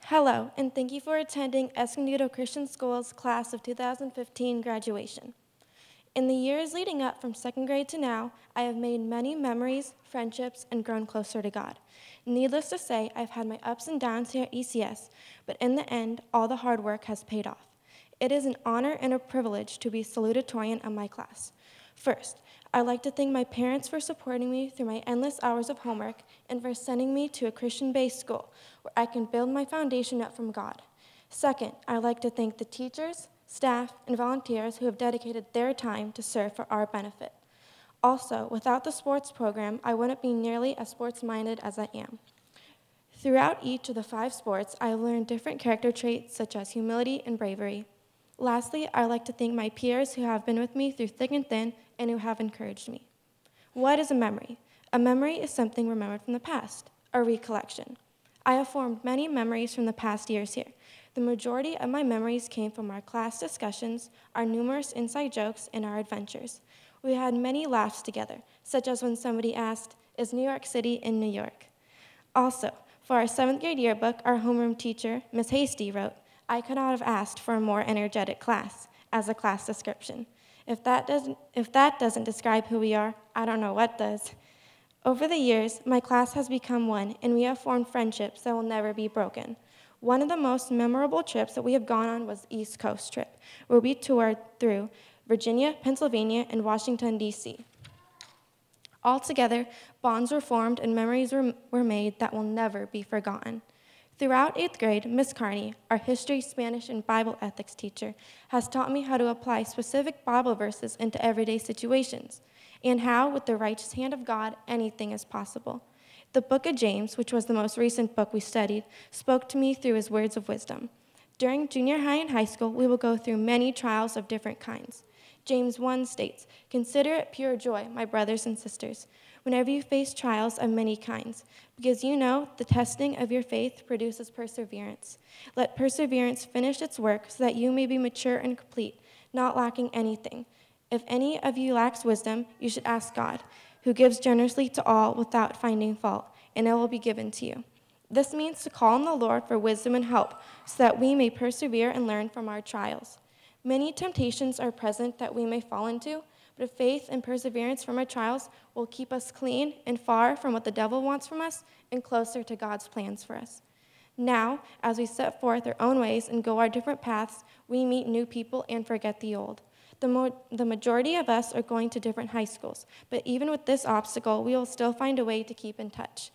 Hello, and thank you for attending Escondido Christian School's Class of 2015 graduation. In the years leading up from second grade to now, I have made many memories, friendships, and grown closer to God. Needless to say, I've had my ups and downs here at ECS, but in the end, all the hard work has paid off. It is an honor and a privilege to be salutatorian of my class. First, I'd like to thank my parents for supporting me through my endless hours of homework and for sending me to a Christian-based school where I can build my foundation up from God. Second, I'd like to thank the teachers, staff, and volunteers who have dedicated their time to serve for our benefit. Also, without the sports program, I wouldn't be nearly as sports-minded as I am. Throughout each of the 5 sports, I have learned different character traits such as humility and bravery. Lastly, I'd like to thank my peers who have been with me through thick and thin and who have encouraged me. What is a memory? A memory is something remembered from the past, a recollection. I have formed many memories from the past years here. The majority of my memories came from our class discussions, our numerous inside jokes, and our adventures. We had many laughs together, such as when somebody asked, "Is New York City in New York?" Also, for our 7th grade yearbook, our homeroom teacher, Ms. Hasty, wrote, "I could not have asked for a more energetic class," as a class description. If that doesn't describe who we are, I don't know what does. Over the years, my class has become one, and we have formed friendships that will never be broken. One of the most memorable trips that we have gone on was the East Coast trip, where we toured through Virginia, Pennsylvania, and Washington, D.C. Altogether, bonds were formed and memories were made that will never be forgotten. Throughout 8th grade, Miss Carney, our history, Spanish, and Bible ethics teacher, has taught me how to apply specific Bible verses into everyday situations, and how, with the righteous hand of God, anything is possible. The book of James, which was the most recent book we studied, spoke to me through his words of wisdom. During junior high and high school, we will go through many trials of different kinds. James 1 states, "Consider it pure joy, my brothers and sisters, whenever you face trials of many kinds, because you know the testing of your faith produces perseverance. Let perseverance finish its work so that you may be mature and complete, not lacking anything. If any of you lacks wisdom, you should ask God, who gives generously to all without finding fault, and it will be given to you." This means to call on the Lord for wisdom and help so that we may persevere and learn from our trials. Many temptations are present that we may fall into, but faith and perseverance from our trials will keep us clean and far from what the devil wants from us and closer to God's plans for us. Now, as we set forth our own ways and go our different paths, we meet new people and forget the old. The majority of us are going to different high schools, but even with this obstacle, we will still find a way to keep in touch.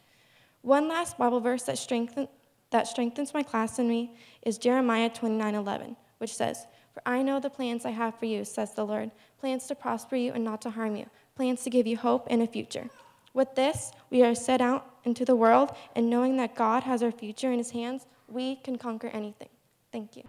One last Bible verse that strengthens my class and me is Jeremiah 29:11, which says, "For I know the plans I have for you, says the Lord, plans to prosper you and not to harm you, plans to give you hope and a future." With this, we are set out into the world, and knowing that God has our future in his hands, we can conquer anything. Thank you.